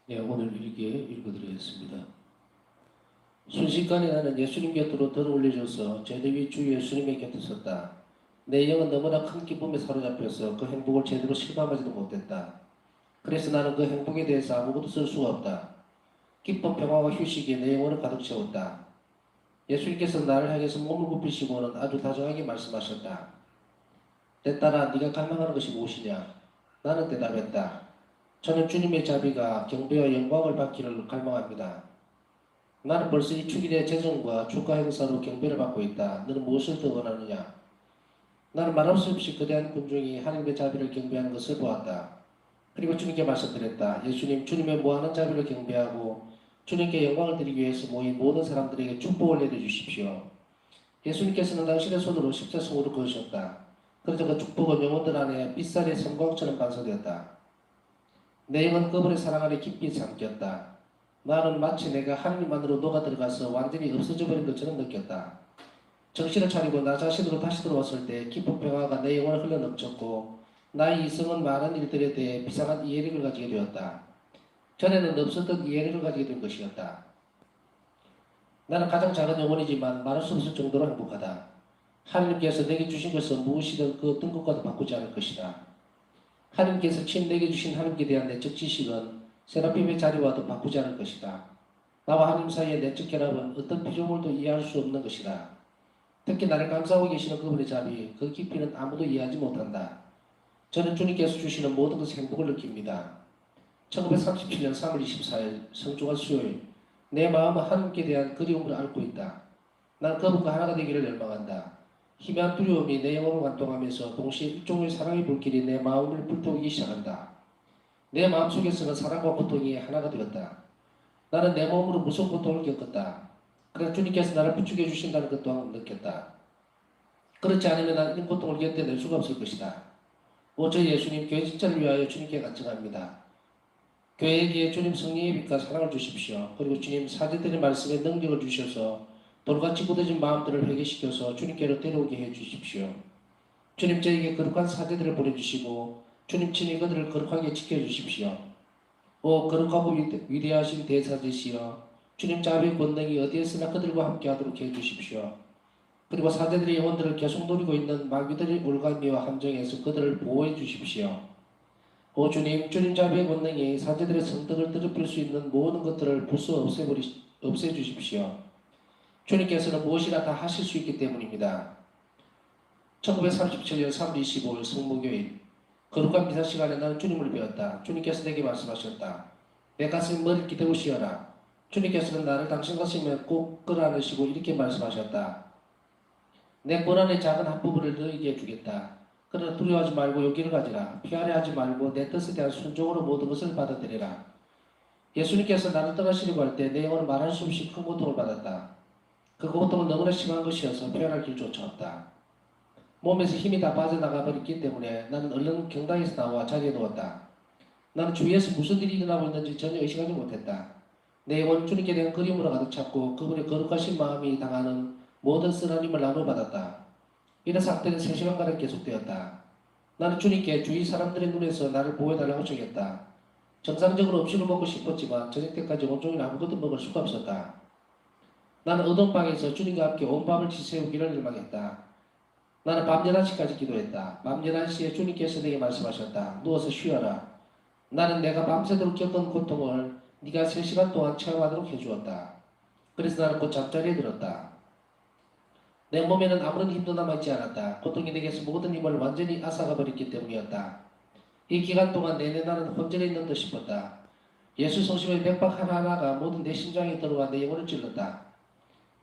네, 오늘 일기에 읽어드리겠습니다. 순식간에 나는 예수님 곁으로 들어올려져서 제대 위 주 예수님의 곁에 섰다. 내 영은 너무나 큰 기쁨에 사로잡혀서 그 행복을 제대로 실감하지도 못했다. 그래서 나는 그 행복에 대해서 아무것도 쓸 수가 없다. 기쁨, 평화와 휴식이 내 영혼을 가득 채웠다. 예수님께서 나를 향해서 몸을 굽히시고는 아주 다정하게 말씀하셨다. 내 딸아, 네가 갈망하는 것이 무엇이냐? 나는 대답했다. 저는 주님의 자비가 경배와 영광을 받기를 갈망합니다. 나는 벌써 이 축일의 재정과 축가 행사로 경배를 받고 있다. 너는 무엇을 더 원하느냐? 나는 말할 수 없이 거대한 군중이 하나님의 자비를 경배하는 것을 보았다. 그리고 주님께 말씀드렸다. 예수님, 주님의 무한한 자비를 경배하고 주님께 영광을 드리기 위해서 모인 모든 사람들에게 축복을 내려주십시오. 예수님께서는 당신의 손으로 십자성으로 그으셨다. 그래서 그 축복은 영혼들 안에 빛살의 성광처럼 반사되었다. 내 영은 그분의 사랑 안에 깊이 잠겼다. 나는 마치 내가 하나님 안으로 녹아 들어가서 완전히 없어져 버린 것처럼 느꼈다. 정신을 차리고 나 자신으로 다시 들어왔을 때 깊은 평화가 내 영혼을 흘러넘쳤고 나의 이성은 많은 일들에 대해 비상한 이해력을 가지게 되었다. 전에는 없었던 이해력을 가지게 된 것이었다. 나는 가장 작은 영혼이지만 말할 수 없을 정도로 행복하다. 하나님께서 내게 주신 것은 무엇이든 그 어떤 것과도 바꾸지 않을 것이다. 하나님께서 친 내게 주신 하나님께 대한 내적 지식은 세라핌의 자리와도 바꾸지 않을 것이다. 나와 하나님 사이의 내적 결합은 어떤 피조물도 이해할 수 없는 것이다. 특히 나를 감싸고 계시는 그분의 자비, 그 깊이는 아무도 이해하지 못한다. 저는 주님께서 주시는 모든 것에 행복을 느낍니다. 1937년 3월 24일 성주가 수요일, 내 마음은 하나님께 대한 그리움을 앓고 있다. 난 그분과 하나가 되기를 열망한다. 희미한 두려움이 내 영혼을 관통하면서 동시에 일종의 사랑의 불길이 내 마음을 불태우기 시작한다. 내 마음속에서는 사랑과 고통이 하나가 되었다. 나는 내 몸으로 무서운 고통을 겪었다. 그러나 주님께서 나를 부축해 주신다는 것 또한 느꼈다. 그렇지 않으면 나는 이 고통을 견뎌낼 수가 없을 것이다. 오, 저 예수님, 교회 진짜를 위하여 주님께 간청합니다. 교회에게 주님 성령의 빛과 사랑을 주십시오. 그리고 주님 사제들의 말씀에 능력을 주셔서 돌같이 굳어진 마음들을 회개시켜서 주님께로 데려오게 해 주십시오. 주님 저에게 거룩한 사제들을 보내주시고 주님 친히 그들을 거룩하게 지켜주십시오. 오 거룩하고 위대하신 대사제시여 주님 자비의 권능이 어디에서나 그들과 함께하도록 해주십시오. 그리고 사제들의 영혼들을 계속 노리고 있는 마귀들의 올가미와 함정에서 그들을 보호해 주십시오. 오 주님, 주님 자비의 권능이 사제들의 성덕을 더럽힐 수 있는 모든 것들을 부수 없애주십시오. 주님께서는 무엇이나 다 하실 수 있기 때문입니다. 1937년 3월 25일 성모교일 거룩한 미사 시간에 나는 주님을 배웠다. 주님께서 내게 말씀하셨다. 내 가슴에 머리를 기대고 쉬어라. 주님께서는 나를 당신 가슴에 꼭 끌어안으시고 이렇게 말씀하셨다. 내 고난의 작은 한 부분을 너에게 주겠다. 그러나 두려워하지 말고 용기를 가지라. 피하려 하지 말고 내 뜻에 대한 순종으로 모든 것을 받아들여라. 예수님께서 나를 떠나시려고 할 때 내 영혼은 말할 수 없이 큰 고통을 받았다. 그 고통은 너무나 심한 것이어서 표현할 길조차 없다. 몸에서 힘이 다 빠져나가 버렸기 때문에 나는 얼른 경당에서 나와 자리에 누웠다. 나는 주위에서 무슨 일이 일어나고 있는지 전혀 의식하지 못했다. 내 영혼은 주님께 대한 그리움으로 가득 찼고 그분의 거룩하신 마음이 당하는 모든 쓰나님을 나눠받았다. 이런 상태는 3시간가량 계속되었다. 나는 주님께 주위 사람들의 눈에서 나를 보호해달라고 청했다. 정상적으로 음식을 먹고 싶었지만 저녁 때까지 온종일 아무것도 먹을 수가 없었다. 나는 어두운 방에서 주님과 함께 온 밤을 지새우기를 열망했다. 나는 밤 11시까지 기도했다. 밤 11시에 주님께서 내게 말씀하셨다. 누워서 쉬어라. 나는 내가 밤새도록 겪은 고통을 네가 3시간 동안 체험하도록 해주었다. 그래서 나는 곧 잠자리에 들었다. 내 몸에는 아무런 힘도 남아있지 않았다. 고통이 내게서 모든 힘을 완전히 앗아가 버렸기 때문이었다. 이 기간 동안 내내 나는 혼전해 있는 듯 싶었다. 예수 성심의 맥박 하나하나가 모든 내 심장에 들어와 내 영혼을 찔렀다.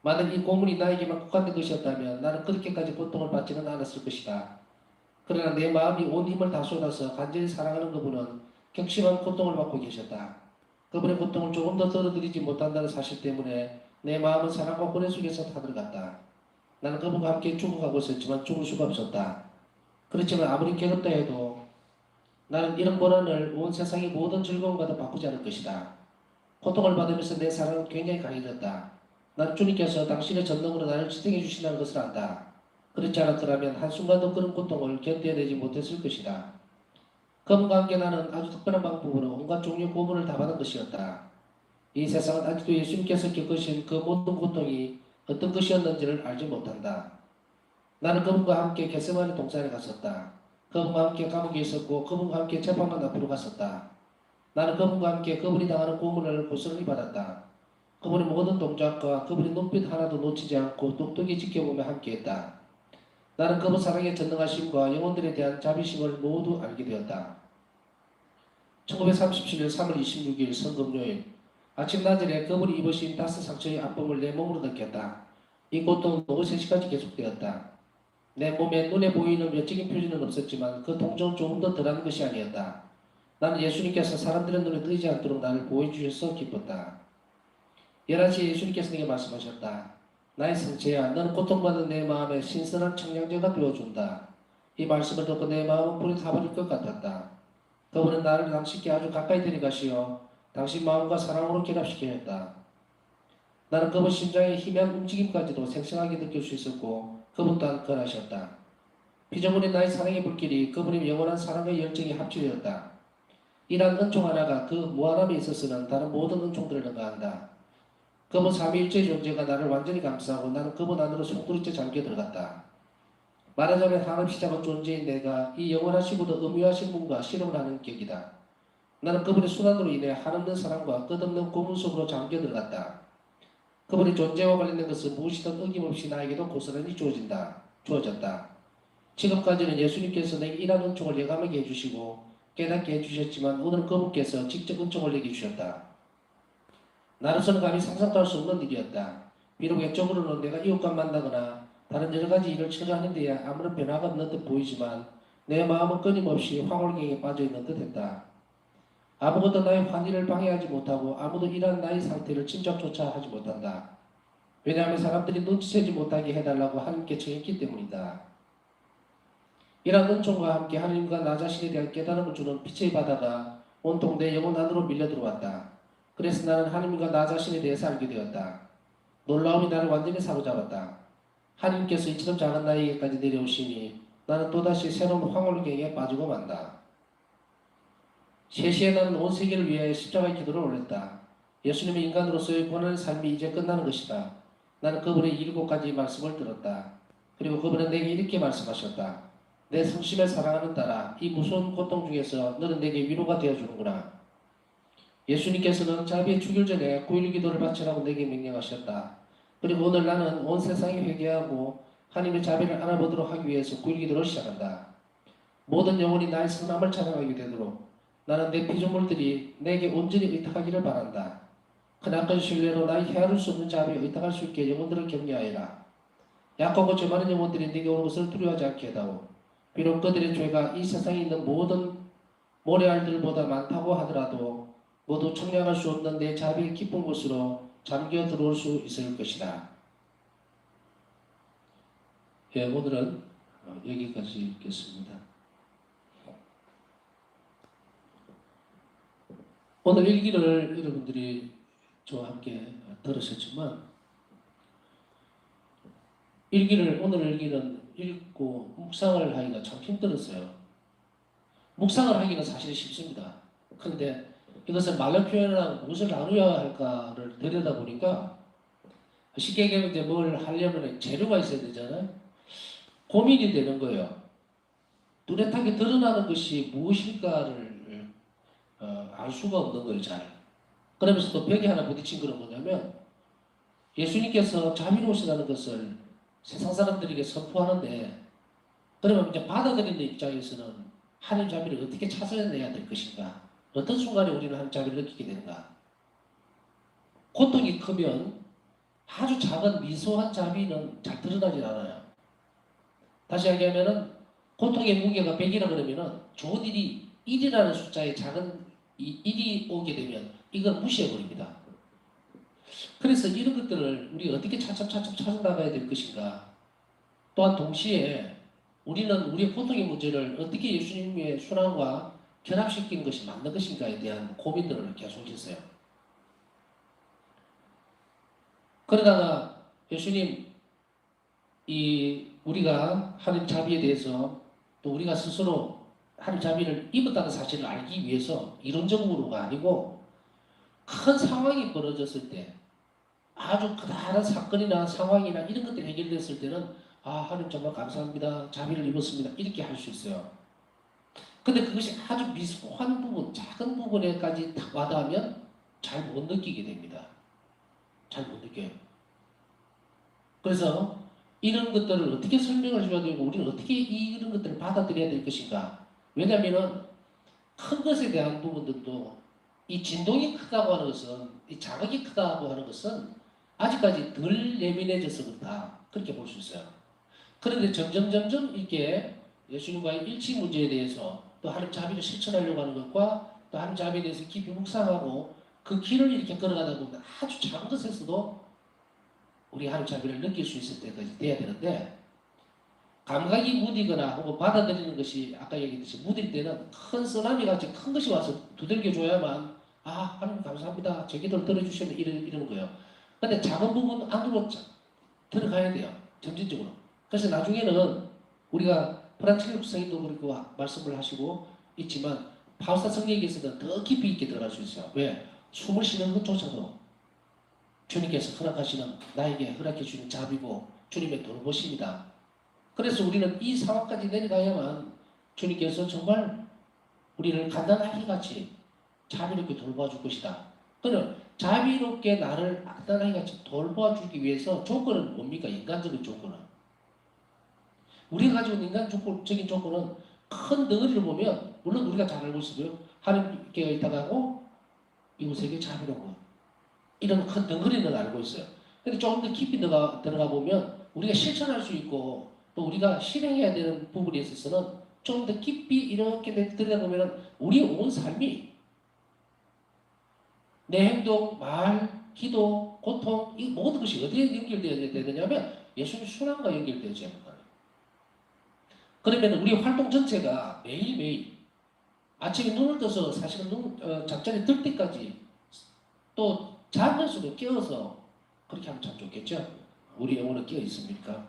만약 이 고문이 나에게만 국한된 것이었다면 나는 그렇게까지 고통을 받지는 않았을 것이다. 그러나 내 마음이 온 힘을 다 쏟아서 간절히 사랑하는 그분은 격심한 고통을 받고 계셨다. 그분의 고통을 조금 더 덜어드리지 못한다는 사실 때문에 내 마음은 사랑과 고뇌 속에서 타들어갔다. 나는 그분과 함께 죽어가고 있었지만 죽을 수가 없었다. 그렇지만 아무리 괴롭다 해도 나는 이런 고난을 온 세상의 모든 즐거움과도 바꾸지 않을 것이다. 고통을 받으면서 내 사랑은 굉장히 강해졌다. 나는 주님께서 당신의 전능으로 나를 지탱해 주신다는 것을 안다. 그렇지 않았더라면 한순간도 그런 고통을 견뎌내지 못했을 것이다. 그분과 함께 나는 아주 특별한 방법으로 온갖 종류의 고문을 다 받은 것이었다. 이 세상은 아직도 예수님께서 겪으신 그 모든 고통이 어떤 것이었는지를 알지 못한다. 나는 그분과 함께 겟세마네 동산에 갔었다. 그분과 함께 감옥에 있었고 그분과 함께 재판관 앞으로 갔었다. 나는 그분과 함께 그분이 당하는 고문을 고스란히 받았다. 그분의 모든 동작과 그분의 눈빛 하나도 놓치지 않고 똑똑히 지켜보며 함께했다. 나는 그분 사랑의 전능하심과 영혼들에 대한 자비심을 모두 알게 되었다. 1937년 3월 26일 성금요일 아침 낮에 그분이 입으신 다스 상처의 아픔을 내 몸으로 느꼈다. 이 고통은 오후 3시까지 계속되었다. 내 몸에 눈에 보이는 외적인 표지는 없었지만 그 통증은 조금 더 덜한 것이 아니었다. 나는 예수님께서 사람들의 눈에 뜨지 않도록 나를 보여주셔서 기뻤다. 11시에 예수님께서 내게 말씀하셨다. 나의 성체야, 너는 고통받는 내 마음에 신선한 청량제가 되어준다. 이 말씀을 듣고 내 마음은 불이 타버릴 것 같았다. 그분은 나를 당신께 아주 가까이 데려가시어 당신 마음과 사랑으로 결합시켜야 했다. 나는 그분 심장의 희미한 움직임까지도 생생하게 느낄 수 있었고 그분 또한 그러하셨다. 피조물인 나의 사랑의 불길이 그분의 영원한 사랑과 열정이 합치되었다. 이러한 은총 하나가 그 무한함에 있어서는 다른 모든 은총들을 능가한다. 그분 삼위일체의 존재가 나를 완전히 감싸고 나는 그분 안으로 송두리째 잠겨 들어갔다. 말하자면 한없이 작은 존재인 내가 이 영원하시고도 음유하신 분과 실험을 하는 격이다. 나는 그분의 순환으로 인해 한없는 사랑과 끝없는 고문 속으로 잠겨 들어갔다. 그분의 존재와 관련된 것은 무엇이든 어김없이 나에게도 고스란히 주어졌다. 지금까지는 예수님께서 내게 이러한 은총을 예감하게 해주시고 깨닫게 해주셨지만 오늘 그분께서 직접 은총을 내게 주셨다. 나로서는 감히 상상도 할 수 없는 일이었다. 비록 외적으로는 내가 이웃과 만나거나 다른 여러 가지 일을 처리하는 데에 아무런 변화가 없는 듯 보이지만 내 마음은 끊임없이 황홀경에 빠져있는 듯했다. 아무것도 나의 환희를 방해하지 못하고 아무도 이러한 나의 상태를 짐작조차 하지 못한다. 왜냐하면 사람들이 눈치채지 못하게 해달라고 하나님께 청했기 때문이다. 이러한 은총과 함께 하나님과 나 자신에 대한 깨달음을 주는 빛의 바다가 온통 내 영혼 안으로 밀려 들어왔다. 그래서 나는 하나님과 나 자신에 대해서 알게 되었다. 놀라움이 나를 완전히 사로잡았다. 하나님께서 이처럼 작은 나에게까지 내려오시니 나는 또다시 새로운 황홀경에 빠지고 만다. 3시에 나는 온 세계를 위해 십자가의 기도를 올렸다. 예수님의 인간으로서의 고난의 삶이 이제 끝나는 것이다. 나는 그분의 7가지 말씀을 들었다. 그리고 그분은 내게 이렇게 말씀하셨다. 내 성심을 사랑하는 딸아, 이 무서운 고통 중에서 너는 내게 위로가 되어주는구나. 예수님께서는 자비의 죽일 전에 9일 기도를 바치라고 내게 명령하셨다. 그리고 오늘 나는 온 세상이 회개하고 하나님의 자비를 알아보도록 하기 위해서 9일 기도를 시작한다. 모든 영혼이 나의 성함을 찬양하게 되도록 나는 내 피조물들이 내게 온전히 의탁하기를 바란다. 그나큰 신뢰로 나의 헤아릴 수 없는 자비에 의탁할 수 있게 영혼들을 격려하여라. 약하고 죄 많은 영혼들이 내게 오는 것을 두려워하지 않게 해다오. 비록 그들의 죄가 이 세상에 있는 모든 모래알들보다 많다고 하더라도 모두 청량할 수 없는 내 자비의 깊은 곳으로 잠겨 들어올 수 있을 것이다. 예, 오늘은 여기까지 읽겠습니다. 오늘 일기를 여러분들이 저와 함께 들으셨지만 오늘 일기는 읽고 묵상을 하기가 참 힘들었어요. 묵상을 하기는 사실 쉽습니다. 그런데 이것을 말로 표현하고 무엇을 나누어야 할까를 들여다보니까 쉽게 얘기하면 이제 뭘 하려면 재료가 있어야 되잖아요. 고민이 되는 거예요. 뚜렷하게 드러나는 것이 무엇일까를 알 수가 없는 거예요, 잘. 그러면서 또 벽에 하나 부딪힌 건 뭐냐면 예수님께서 자비로우시다는 것을 세상 사람들에게 선포하는데 그러면 이제 받아들이는 입장에서는 하나님 자비를 어떻게 찾아내야 될 것인가? 어떤 순간에 우리는 하나님 자비를 느끼게 되는가? 고통이 크면 아주 작은 미소한 자비는 잘 드러나질 않아요. 다시 얘기하면은 고통의 무게가 100이라 그러면은 좋은 일이 1이라는 숫자의 작은 이 1이 오게 되면 이걸 무시해버립니다. 그래서 이런 것들을 우리가 어떻게 차츰차츰 찾아나가야 될 것인가? 또한 동시에 우리는 우리의 고통의 문제를 어떻게 예수님의 순환과 결합시키는 것이 맞는 것인가에 대한 고민들을 계속했어요. 그러다가 예수님 우리가 하는 자비에 대해서 또 우리가 스스로 하나님 자비를 입었다는 사실을 알기 위해서 이론적으로가 아니고 큰 상황이 벌어졌을 때 아주 크다란 사건이나 상황이나 이런 것들이 해결됐을 때는 아 하나님 정말 감사합니다. 자비를 입었습니다. 이렇게 할 수 있어요. 근데 그것이 아주 미소한 부분, 작은 부분에까지 다 와닿으면 잘 못 느끼게 됩니다. 잘 못 느껴요. 그래서 이런 것들을 어떻게 설명을 해줘야 되고 우리는 어떻게 이런 것들을 받아들여야 될 것인가. 왜냐하면 큰 것에 대한 부분들도 이 진동이 크다고 하는 것은 이 자극이 크다고 하는 것은 아직까지 덜 예민해져서 그렇다. 그렇게 볼 수 있어요. 그런데 점점 이렇게 예수님과의 일치 문제에 대해서 또 하나님 자비를 실천하려고 하는 것과 또 하나님 자비에 대해서 깊이 묵상하고 그 길을 이렇게 걸어가다 보면 아주 작은 것에서도 우리 하나님 자비를 느낄 수 있을 때까지 돼야 되는데 감각이 무디거나 혹은 받아들이는 것이 아까 얘기했듯이 무딜 때는 큰 쓰나미 같이 큰 것이 와서 두들겨 줘야만 아 하나님 감사합니다. 제 기도를 들어주셨네 이러는 거예요. 근데 작은 부분 안으로 들어가야 돼요. 점진적으로. 그래서 나중에는 우리가 프란치스 목사님도 그렇게 말씀을 하시고 있지만 파우스타 성령에게서는 더 깊이 있게 들어갈 수 있어요. 왜? 숨을 쉬는 것조차도 주님께서 허락하시는 나에게 허락해 주는 자비고 주님의 돌보심이다. 그래서 우리는 이 상황까지 내려가야만 주님께서 정말 우리를 간단하게 같이 자비롭게 돌봐줄 것이다. 그는 자비롭게 나를 간단하게 같이 돌봐주기 위해서 조건은 뭡니까? 인간적인 조건은. 우리가 가지고 있는 인간적인 조건은 큰 덩어리를 보면 물론 우리가 잘 알고 있어요. 하나님께가 있다가 하고 이웃에게 자비로운 이런 큰 덩어리는 알고 있어요. 근데 조금 더 깊이 들어가 보면 우리가 실천할 수 있고 또 우리가 실행해야 되는 부분에 있어서는 좀 더 깊이 이렇게 들여다보면 우리 온 삶이 내 행동, 말, 기도, 고통 이 모든 것이 어디에 연결되어야 되느냐면 예수님 순환과 연결되어져야 합니다. 그러면 우리 활동 전체가 매일매일 아침에 눈을 떠서 사실은 잠자리 들 때까지 또 자면서도 깨어서 그렇게 하면 참 좋겠죠? 우리 영혼은 깨어 있습니까?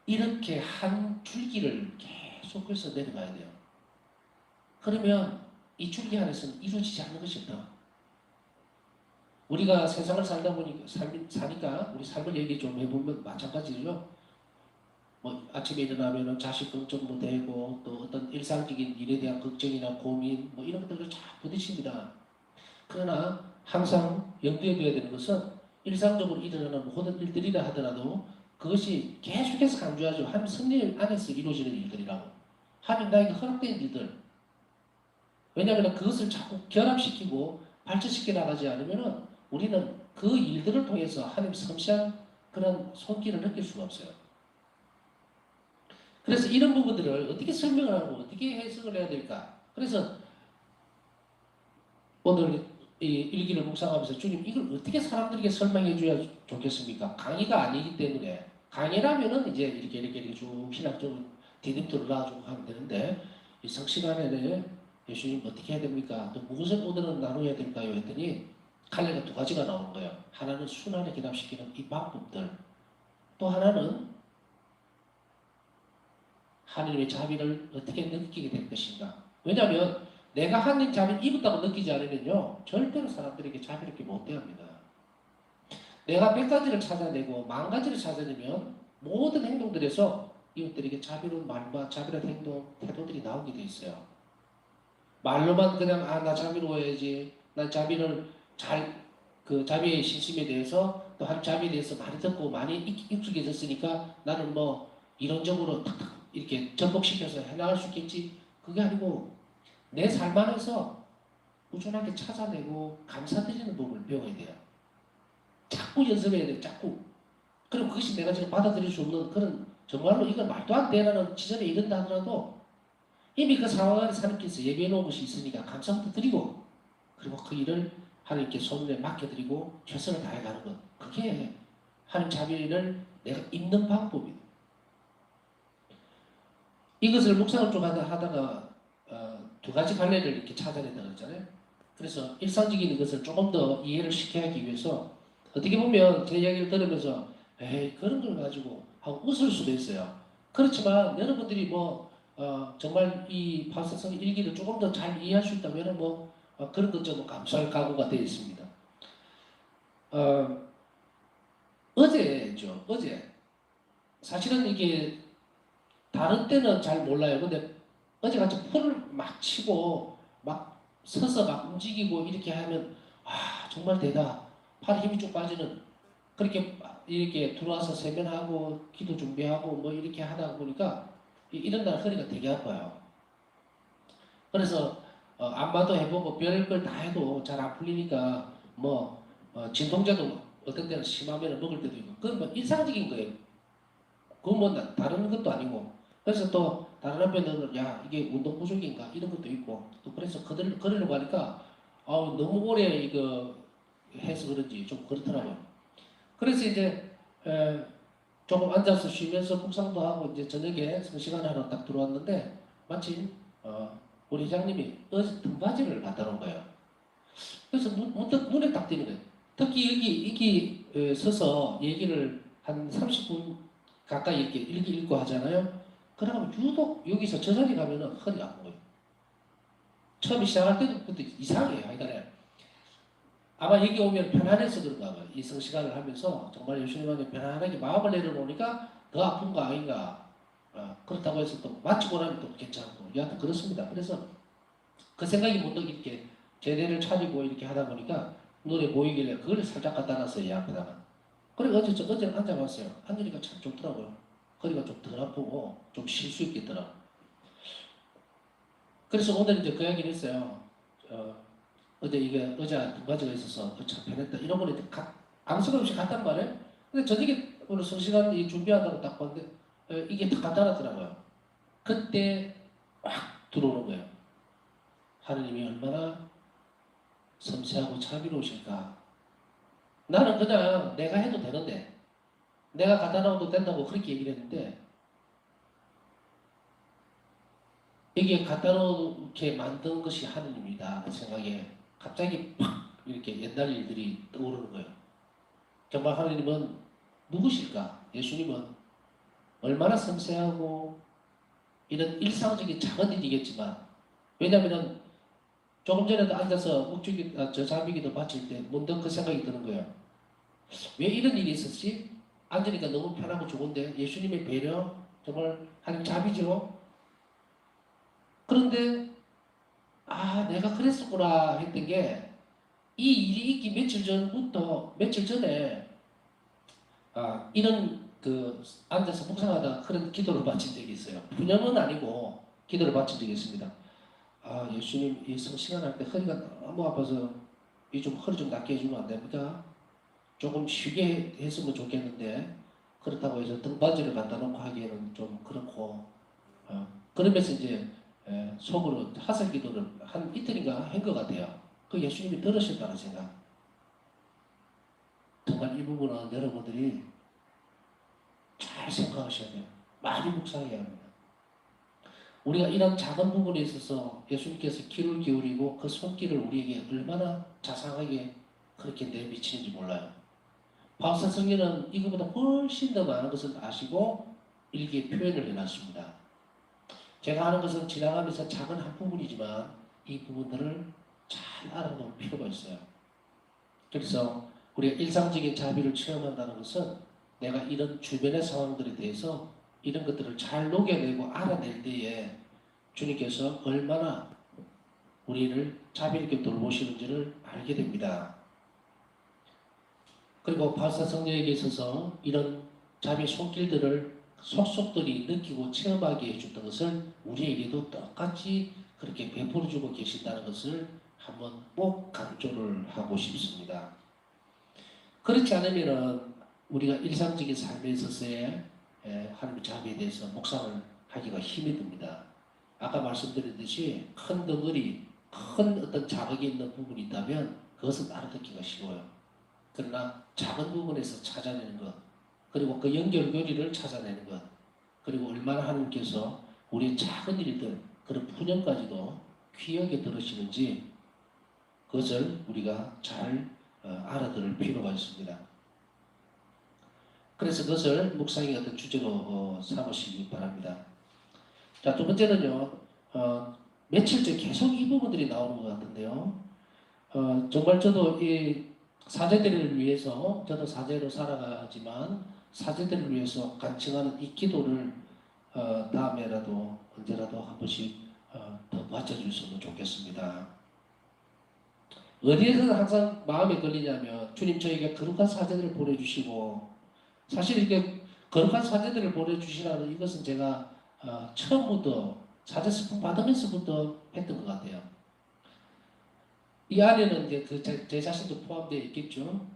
이렇게 한 줄기를 계속해서 내려가야 돼요. 그러면 이 줄기 안에서는 이루어지지 않는 것이 없다. 우리가 세상을 살다 보니까 사니까 우리 삶을 얘기 좀 해보면 마찬가지죠. 뭐 아침에 일어나면 자식 걱정도 되고 또 어떤 일상적인 일에 대한 걱정이나 고민 뭐 이런 것들을 잘 부딪힙니다. 그러나 항상 염두에 둬야 되는 것은 일상적으로 일어나는 모든 일들이라 하더라도 그것이 계속해서 강조하죠. 하나님 성령 안에서 이루어지는 일들이라고. 하나님 나에게 허락된 일들. 왜냐하면 그것을 자꾸 결합시키고 발전시켜 나가지 않으면 우리는 그 일들을 통해서 하나님 섬세한 그런 손길을 느낄 수가 없어요. 그래서 이런 부분들을 어떻게 설명을 하고 어떻게 해석을 해야 될까? 그래서 오늘 이 일기를 묵상하면서 주님 이걸 어떻게 사람들에게 설명해 줘야 좋겠습니까? 강의가 아니기 때문에 강의라면은 이제 이렇게 쭉 신학적으로 디딤돌을 놔주고 하면 되는데 이 성시간에는 예수님 어떻게 해야 됩니까? 또 무엇을 오늘은 나눠야 될까요? 했더니 칼레가 두 가지가 나오는 거예요. 하나는 순환에 기납시키는 이 방법들 또 하나는 하나님의 자비를 어떻게 느끼게 될 것인가. 왜냐하면 내가 하나님 자비를 입었다고 느끼지 않으면요 절대로 사람들에게 자비롭게 못 대합니다. 내가 100가지를 찾아내고 10,000가지를 찾아내면 모든 행동들에서 이웃들에게 자비로운 말과 자비로운 행동, 태도들이 나오게 돼 있어요. 말로만 그냥 나 자비로워야지 나 자비를 그 자비의 신심에 대해서 또 한 자비에 대해서 많이 듣고 많이 익숙해졌으니까 나는 뭐 이론적으로 탁탁 이렇게 접목시켜서 해나갈 수 있겠지. 그게 아니고 내 삶 안에서 꾸준하게 찾아내고 감사드리는 법을 배워야 돼요. 자꾸 연습해야 돼요. 자꾸. 그럼 그것이 내가 지금 받아들일 수 없는 그런 정말로 이건 말도 안 되라는 지점에 이른다 하더라도 이미 그 상황 안에 하나님께서 예비해 놓은 것이 있으니까 감사부터 드리고 그리고 그 일을 하나님께 손에 맡겨드리고 최선을 다해가는 것. 그게 하나님 자비를 내가 입는 방법이에요. 이것을 묵상을 좀 하다가 두 가지 관례를 이렇게 찾아낸다 그랬잖아요. 그래서 일상적인 것을 조금 더 이해를 쉽게 하기 위해서 어떻게 보면 제 이야기를 들으면서 에이 그런 걸 가지고 하고 웃을 수도 있어요. 그렇지만 여러분들이 정말 이 파사성 일기를 조금 더 잘 이해할 수 있다면 그런 것 좀 감수할 각오가 되어 있습니다. 어, 어제죠. 어제 사실은 이게 다른 때는 잘 몰라요. 근데 어제같이 풀을 막 치고 막 서서 막 움직이고 이렇게 하면 정말 대다. 팔에 힘이 쭉 빠지는 그렇게 이렇게 들어와서 세면하고 기도 준비하고 뭐 이렇게 하다 보니까 이런 날 허리가 되게 아파요. 그래서 안마도 해보고 별걸 다 해도 잘 안 풀리니까 진통제도 어떤 때는 심하면 먹을 때도 있고 그건 뭐 일상적인 거예요. 그건 뭐 다른 것도 아니고 그래서 또 다른 한편으로는 야 이게 운동 부족인가 이런 것도 있고 또 그래서 걸으려고 하니까 너무 오래 이거 해서 그런지 좀 그렇더라고요. 그래서 이제 에, 조금 앉아서 쉬면서 묵상도 하고 이제 저녁에 성시간하러 딱 들어왔는데 마침 우리 회장님이 어제 등받이를 갖다 놓은 거예요. 그래서 문득 눈에 딱 띄는 거예요. 특히 여기 서서 얘기를 한 30분 가까이 이렇게 읽고 하잖아요. 그러면 유독 여기서 저 자리 가면은 허리가 아픈 거예요. 처음에 시작할 때도 그때 이상해요. 하여간에 아마 여기 오면 편안해서 그런가 봐요. 이 성시간을 하면서 정말 예수님한테 편안하게 마음을 내려놓으니까 더 아픈 거 아닌가. 그렇다고 해서 또 마치고 나면 또 괜찮고. 여하튼 그렇습니다. 그래서 그 생각이 문득 이렇게 제대를 차리고 이렇게 하다 보니까 눈에 보이길래 그걸 살짝 갖다 놨어요. 이 앞에다가. 그리고 어제 앉아봤어요. 앉으니까 참 좋더라고요. 허리가 좀 덜 아프고 좀 쉴 수 있겠더라고요. 그래서 오늘 이제 그 이야기를 했어요. 어, 어제 이게 의자 두 가지가 있어서 참 편했다. 이런 거는 아무 생각 없이 갔단 말이에요. 근데 저녁에 오늘 성시간 준비한다고 딱 봤는데 이게 다 갖다 놨더라고요. 그때 확 들어오는 거예요. 하느님이 얼마나 섬세하고 자비로우실까. 나는 그냥 내가 해도 되는데 내가 갖다 놔도 된다고 그렇게 얘기를 했는데 여기에 갖다 놓게 만든 것이 하느님이다. 그 생각에 갑자기 팍 이렇게 옛날 일들이 떠오르는 거예요. 정말 하느님은 누구실까? 예수님은 얼마나 섬세하고 이런 일상적인 작은 일이겠지만 왜냐하면 조금 전에도 앉아서 저 자비기도 바칠 때 문득 그 생각이 드는 거예요. 왜 이런 일이 있었지? 앉으니까 너무 편하고 좋은데 예수님의 배려 정말 하나님 자비죠. 그런데 내가 그랬었구나 했던 게 이 일이 있기 며칠 전에 이런 앉아서 묵상하다가 그런 기도를 바친 적이 있어요. 푸념은 아니고 기도를 바친 적이 있습니다. 예수님 이 성시간 할 때 허리가 너무 아파서 이 좀 허리 좀 낫게 해주면 안 됩니까? 조금 쉬게 했으면 좋겠는데 그렇다고 해서 등받이를 갖다 놓고 하기에는 좀 그렇고 그러면서 이제 속으로 하설 기도를 한 이틀인가 한 것 같아요. 그 예수님이 들으셨다는 생각. 정말 이 부분은 여러분들이 잘 생각하셔야 돼요. 많이 묵상해야 합니다. 우리가 이런 작은 부분에 있어서 예수님께서 귀를 기울이고 그 손길을 우리에게 얼마나 자상하게 그렇게 내비치는지 몰라요. 바울사 성경은 이것보다 훨씬 더 많은 것을 아시고 일기에 표현을 해놨습니다. 제가 하는 것은 지나가면서 작은 한 부분이지만 이 부분들을 잘 알아놓을 필요가 있어요. 그래서 우리가 일상적인 자비를 체험한다는 것은 내가 이런 주변의 상황들에 대해서 이런 것들을 잘 녹여내고 알아낼 때에 주님께서 얼마나 우리를 자비 있게 돌보시는지를 알게 됩니다. 그리고 바사 성령에게 있어서 이런 자비 손길들을 속속들이 느끼고 체험하게 해줬던 것을 우리에게도 똑같이 그렇게 베풀어주고 계신다는 것을 한번 꼭 강조를 하고 싶습니다. 그렇지 않으면 우리가 일상적인 삶에 있어서의 하나님의 자비에 대해서 묵상을 하기가 힘이 듭니다. 아까 말씀드렸듯이 큰 덩어리, 큰 어떤 자극이 있는 부분이 있다면 그것은 알아듣기가 쉬워요. 그러나 작은 부분에서 찾아내는 것, 그리고 그 연결고리를 찾아내는 것, 그리고 얼마나 하나님께서 우리의 작은 일들, 그런 푸념까지도 귀하게 들으시는지 그것을 우리가 잘 알아들을 필요가 있습니다. 그래서 그것을 묵상의 어떤 주제로 삼으시기 바랍니다. 자, 두 번째는요. 며칠째 계속 이 부분들이 나오는 것 같은데요. 정말 저도 이 사제들을 위해서 저도 사제로 살아가지만 사제들을 위해서 간청하는 이 기도를 다음에라도 언제라도 한 번씩 더 맞춰주셨으면 좋겠습니다. 어디에서 항상 마음에 걸리냐면 주님 저에게 거룩한 사제들을 보내주시고 사실 이렇게 거룩한 사제들을 보내주시라는 이것은 제가 처음부터 사제 스품 받으면서부터 했던 것 같아요. 이 안에는 이제 제 자신도 포함되어 있겠죠.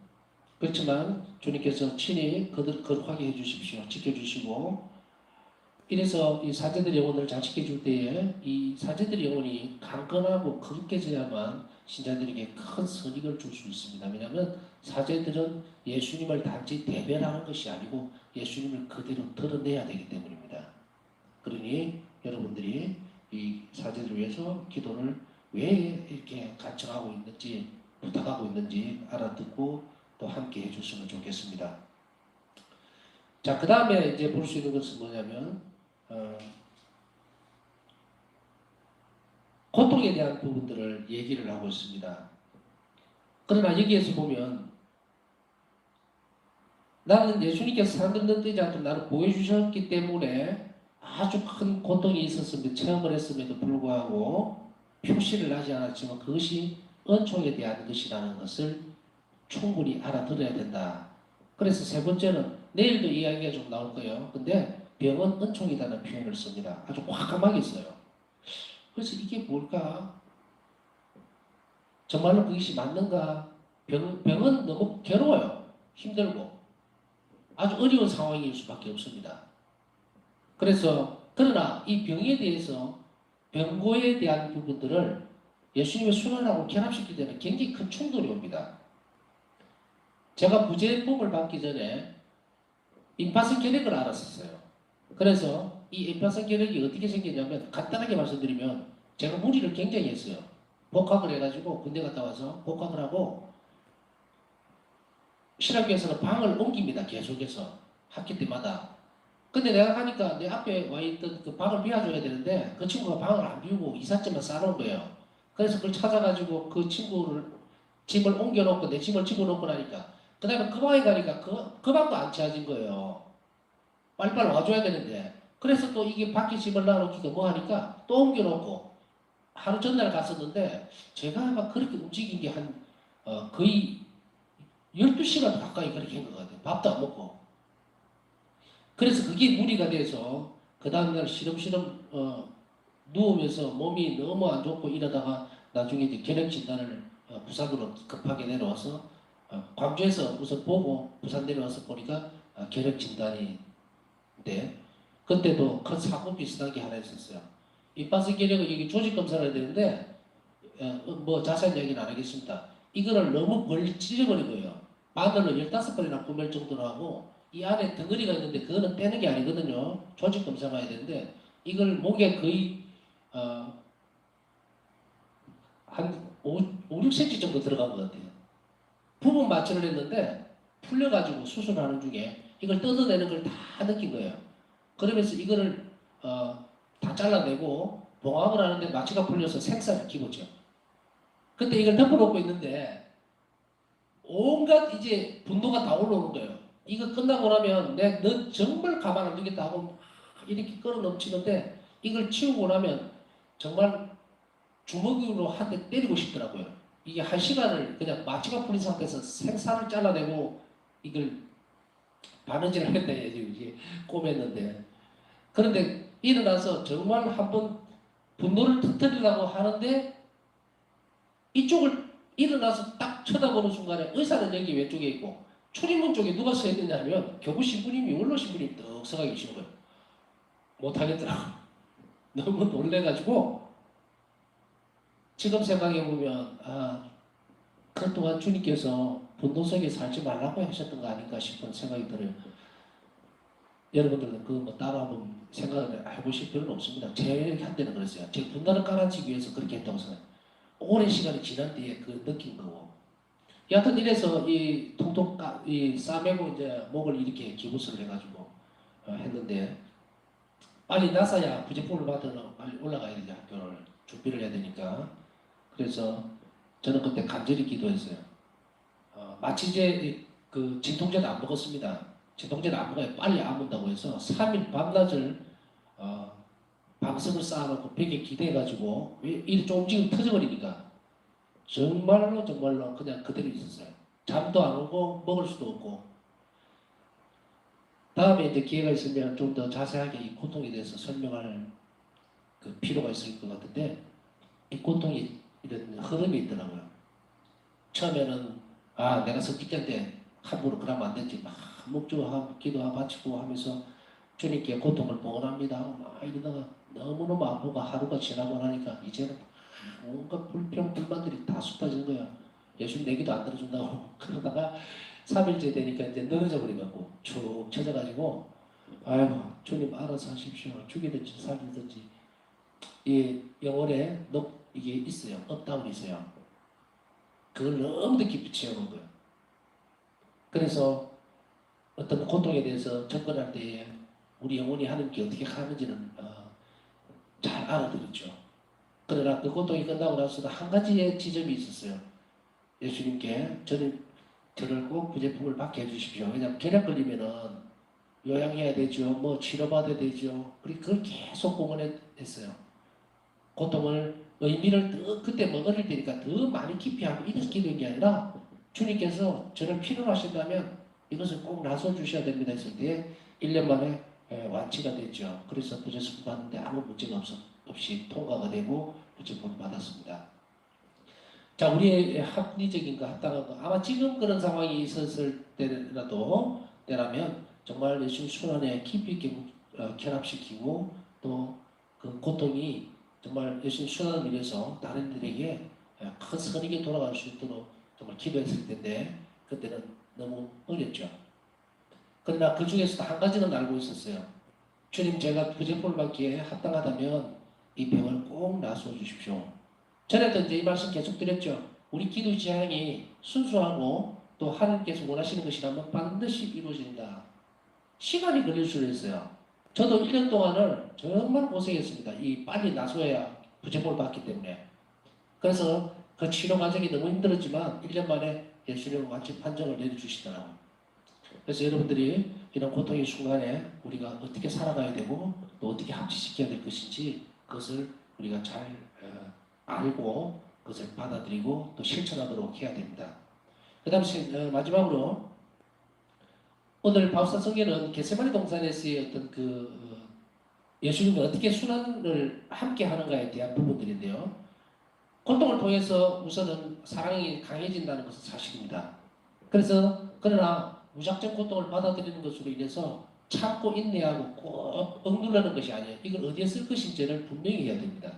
그렇지만 주님께서 친히 그들 거룩하게 해주십시오. 지켜주시고 이래서 이 사제들의 영혼을 잘 지켜줄 때에 이 사제들의 영혼이 강건하고 거룩해져야만 신자들에게 큰 선익을 줄 수 있습니다. 왜냐하면 사제들은 예수님을 단지 대변하는 것이 아니고 예수님을 그대로 드러내야 되기 때문입니다. 그러니 여러분들이 이 사제들을 위해서 기도를 왜 이렇게 간청하고 있는지 부탁하고 있는지 알아듣고 또 함께 해줬으면 좋겠습니다. 자, 그 다음에 이제 볼 수 있는 것은 뭐냐면 고통에 대한 부분들을 얘기를 하고 있습니다. 그러나 여기에서 보면 나는 예수님께서 사람들 뜨지 않도록 나를 보여주셨기 때문에 아주 큰 고통이 있었음에도 체험을 했음에도 불구하고 표시를 하지 않았지만 그것이 은총에 대한 것이라는 것을 충분히 알아들어야 된다. 그래서 세 번째는 내일도 이야기가 좀 나올 거예요. 근데 병은 은총이라는 표현을 씁니다. 아주 과감하게 써요. 그래서 이게 뭘까? 정말로 그것이 맞는가? 병은 너무 괴로워요. 힘들고 아주 어려운 상황일 수밖에 없습니다. 그래서 그러나 이 병에 대해서 병고에 대한 부분들을 예수님의 순환하고 결합시키기 때문에 굉장히 큰 충돌이 옵니다. 제가 무죄법을 받기 전에 임파선 계력을 알았었어요. 그래서 이 임파선 계력이 어떻게 생겼냐면 간단하게 말씀드리면 제가 무리를 굉장히 했어요. 복학을 해가지고 군대 갔다 와서 복학을 하고 신학교에서는 방을 옮깁니다. 계속해서 학기 때마다. 근데 내가 가니까 내 앞에 와 있던 그 방을 비워줘야 되는데 그 친구가 방을 안 비우고 이삿짐만 싸놓은 거예요. 그래서 그걸 찾아가지고 그 친구를 짐을 옮겨놓고 내 짐을 집어넣고 나니까 그 다음에 그 방에 가니까 그 방도 안 채워진 거예요. 빨리빨리 와줘야 되는데 그래서 또 이게 밖에 짐을 놔놓기가 뭐 하니까 또 옮겨놓고 하루 전날 갔었는데 제가 아마 그렇게 움직인 게 한 거의 12시간 가까이 그렇게 한 것 같아요. 밥도 안 먹고. 그래서 그게 무리가 돼서 그 다음날 시름시름 누우면서 몸이 너무 안 좋고 이러다가 나중에 이제 견역 진단을 부산으로 급하게 내려와서 광주에서 우선 보고 부산 내려와서 보니까 견역 진단인데 그때도 큰 사고 비슷한 게 하나 있었어요. 임파선 견역은 여기 조직 검사를 해야 되는데 뭐 자세한 이야기는 안 하겠습니다. 이거를 너무 멀리 찢어버린 거예요. 바늘로 15번이나 구멸 정도로 하고 이 안에 덩어리가 있는데 그거는 떼는 게 아니거든요. 조직 검사만 해야 되는데 이걸 목에 거의 한 5, 6cm 정도 들어간 것 같아요. 부분 마취를 했는데 풀려가지고 수술하는 중에 이걸 뜯어내는 걸 다 느낀 거예요. 그러면서 이거를 다 잘라내고 봉합을 하는데 마취가 풀려서 생사를 기고죠. 근데 이걸 덮어놓고 있는데 온갖 이제 분노가 다 올라오는 거예요. 이거 끝나고 나면 너 정말 가만 안 두겠다 하고 이렇게 끌어 넘치는데 이걸 치우고 나면 정말 주먹으로 한 대 때리고 싶더라고요. 이게 한 시간을 그냥 마취가 풀린 상태에서 생살을 잘라내고 이걸 바느질을 했다 해야지 이게 꼬맸는데 그런데 일어나서 정말 한번 분노를 터뜨리려고 하는데 이쪽을 일어나서 딱 쳐다보는 순간에 의사는 여기 왼쪽에 있고 출입문 쪽에 누가 서 있느냐면 교부 신부님이 원로 신부님이 떡 서가 계시는 거예요. 못하겠더라고. 너무 놀래가지고 지금 생각해보면 그동안 주님께서 분노 속에 살지 말라고 하셨던 거 아닌가 싶은 생각이 들어요. 여러분들은 그거 뭐 따로 한번 생각을 해보실 필요는 없습니다. 제 한때는 그랬어요. 제가 분노를 깔아치기 위해서 그렇게 했다고 생각해요. 오랜 시간이 지난 뒤에 그 느낀 거고 여하튼 이래서 이 통통 이 싸매고 이제 목을 이렇게 기부스를 해가지고 했는데 빨리 나서야 부제품을 받으러 빨리 올라가야 되지 학교를 준비를 해야 되니까 그래서 저는 그때 간절히 기도했어요. 마치 이제 그 진통제도 안 먹었습니다. 진통제도 안 먹어야 빨리 안 온다고 해서 3일 밤낮을 방석을 쌓아놓고 벽에 기대가지고 일이 조금씩 터져버리니까 정말로 그냥 그대로 있었어요. 잠도 안 오고 먹을 수도 없고 다음에 이제 기회가 있으면 좀 더 자세하게 이 고통에 대해서 설명할 그 필요가 있을 것 같은데 이 고통이 이런 흐름이 있더라고요. 처음에는 내가 석기자인데 함부로 그러면 안 되지 막 묵주하고 기도하고 바치고 하면서 주님께 고통을 봉헌합니다 막 이러다가 너무너무 아프고 하루가 지나고 나니까 이제는 뭔가 불평 불만들이 다 쏟아지는 거야. 예수님 내 기도 안 들어준다고 그러다가 3일째 되니까 이제 늘어져 버리고 축 처져가지고 아이고 주님 알아서 하십시오. 죽이든지 살리든지 이 영혼에 이게 있어요. 업다운이 있어요. 그걸 너무도 깊이 채워본 거예요. 그래서 어떤 고통에 대해서 접근할 때에 우리 영혼이 하는 게 어떻게 하는지는 잘 알아들었죠. 그러나 그 고통이 끝나고 나서도 한 가지의 지점이 있었어요. 예수님께 저를 꼭 부제품을 받게 해주십시오. 왜냐하면 결핵 걸리면은 요양해야 되죠. 뭐 치료받아야 되죠. 그걸 계속 공언했어요. 고통을 의미를 그때 뭐 어릴 때니까 더 많이 깊이 하고 이래서 기도한 게 아니라 주님께서 저를 필요로 하신다면 이것을 꼭 나서 주셔야 됩니다 했을 때 1년 만에 완치가 됐죠. 그래서 부제품 받는데 아무 문제가 없이 통과가 되고 부제품을 받았습니다. 자, 우리의 합리적인 거, 합당한 거. 아마 지금 그런 상황이 있었을 때라면 정말 예수 순환에 깊이 있게 결합시키고 또 그 고통이 정말 예수 순환을 위해서 다른 이들에게 큰 선익에 돌아갈 수 있도록 정말 기도했을 텐데 그때는 너무 어렸죠. 그러나 그 중에서도 한 가지는 알고 있었어요. 주님 제가 부제품을 받기에 합당하다면 이 병을 꼭 나서 주십시오. 전에도 이제 이 말씀 계속 드렸죠. 우리 기도 지향이 순수하고 또 하나님께서 원하시는 것이라면 반드시 이루어진다. 시간이 걸릴 수도 있어요. 저도 1년 동안을 정말 고생했습니다. 이 빨리 나서야 부제품을 받기 때문에. 그래서 그 치료 과정이 너무 힘들었지만 1년 만에 예수님 완치 판정을 내려주시더라고요. 그래서 여러분들이 이런 고통의 순간에 우리가 어떻게 살아가야 되고 또 어떻게 합치시켜야 될 것인지 그것을 우리가 잘 알고 그것을 받아들이고 또 실천하도록 해야 됩니다. 그 다음에 마지막으로 오늘 바울사 성경은 겟세마네 동산에서의 어떤 예수님이 어떻게 순환을 함께 하는가에 대한 부분들인데요. 고통을 통해서 우선은 사랑이 강해진다는 것은 사실입니다. 그러나 무작정 고통을 받아들이는 것으로 인해서 참고 인내하고 꼭 억누르는 것이 아니에요. 이걸 어디에 쓸 것인지를 분명히 해야 됩니다.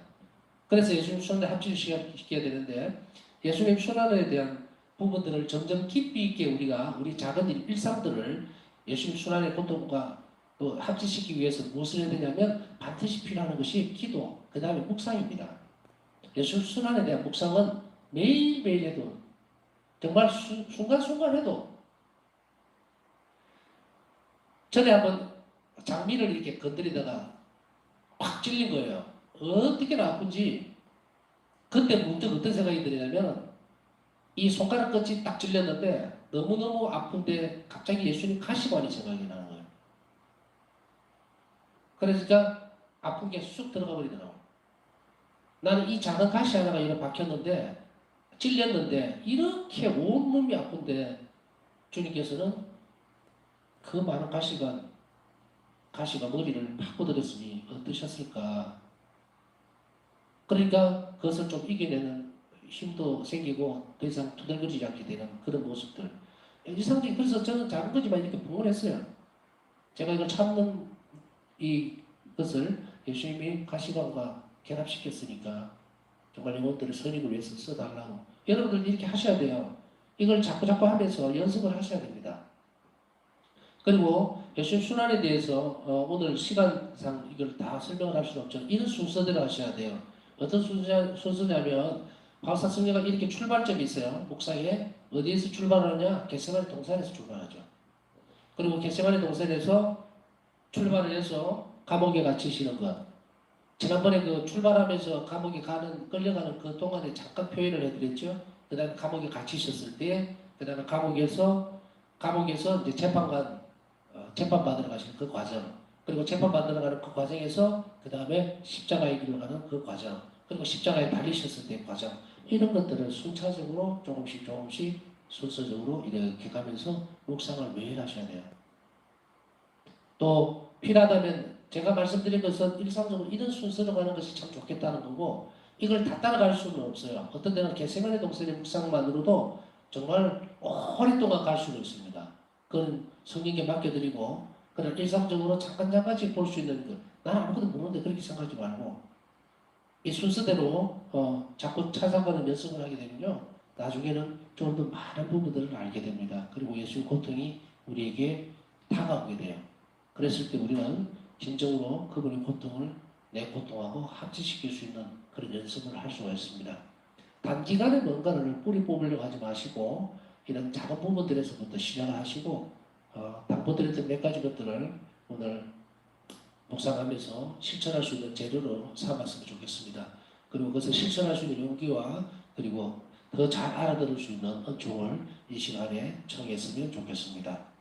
그래서 예수님 순환에 합치시켜야 되는데 예수님 순환에 대한 부분들을 점점 깊이 있게 우리 작은 일상들을 예수님 순환의 고통과 또 합치시키기 위해서 무엇을 해야 되냐면 반드시 필요한 것이 기도, 그 다음에 묵상입니다. 예수님 순환에 대한 묵상은 매일매일 해도 정말 순간순간 해도 전에 한번 장미를 이렇게 건드리다가 확 찔린 거예요. 어떻게나 아픈지 그때 문득 어떤 생각이 드냐면 이 손가락 끝이 딱 찔렸는데 너무너무 아픈데 갑자기 예수님 가시관이 생각이 나는 거예요. 그러니까 아픈 게 쑥 들어가 버리더라고요. 나는 이 작은 가시 하나가 이렇게 박혔는데 찔렸는데 이렇게 온몸이 아픈데 주님께서는 그 많은 가시가 머리를 파고들었으니 어떠셨을까. 그러니까 그것을 좀 이겨내는 힘도 생기고 더 이상 투덜거리지 않게 되는 그런 모습들. 이상적인 그래서 저는 작은 거지만 이렇게 봉헌했어요. 제가 이걸 참는 이것을 예수님이 가시관과 결합시켰으니까 정말 영혼들을 선익을 위해서 써달라고. 여러분들 이렇게 하셔야 돼요. 이걸 자꾸 하면서 연습을 하셔야 됩니다. 그리고 예수님 순환에 대해서 오늘 시간상 이걸 다 설명을 할 수는 없죠. 이런 순서대로 하셔야 돼요. 어떤 순서냐면 바울사 성녀가 이렇게 출발점이 있어요. 묵상에 어디에서 출발하냐? 겟세마네 동산에서 출발하죠. 그리고 겟세마네 동산에서 출발을 해서 감옥에 갇히시는 것. 지난번에 그 출발하면서 감옥에 끌려가는 그 동안에 잠깐 표현을 해드렸죠. 그 다음에 감옥에 갇히셨을 때, 그 다음에 감옥에서 이제 재판받으러 가시는 그 과정. 그리고 재판받으러 가는 그 과정에서, 그 다음에 십자가의 길로 가는 그 과정. 그리고 십자가에 달리셨을 때 과정. 이런 것들을 순차적으로 조금씩 순서적으로 이렇게 가면서 묵상을 매일 하셔야 돼요. 또 필요하다면 제가 말씀드린 것은 일상적으로 이런 순서로 가는 것이 참 좋겠다는 거고 이걸 다 따라갈 수는 없어요. 어떤 데는 겟세마네 동산의 묵상만으로도 정말 오랫동안 갈 수는 있습니다. 그건 성령께 맡겨드리고 그냥 일상적으로 잠깐씩 볼 수 있는 것. 나는 아무것도 모르는데 그렇게 생각하지 말고 이 순서대로 자꾸 찾아가는 연습을 하게 되면요. 나중에는 좀 더 많은 부분들을 알게 됩니다. 그리고 예수의 고통이 우리에게 다가오게 돼요. 그랬을 때 우리는 진정으로 그분의 고통을 내 고통하고 합치시킬 수 있는 그런 연습을 할 수가 있습니다. 단기간에 뭔가를 뿌리 뽑으려고 하지 마시고 이런 작은 부분들에서부터 시작을 하시고 당부드렸던 몇 가지 것들을 오늘 묵상하면서 실천할 수 있는 재료로 삼았으면 좋겠습니다. 그리고 그것을 실천할 수 있는 용기와 그리고 더 잘 알아들을 수 있는 은총을 이 시간에 청했으면 좋겠습니다.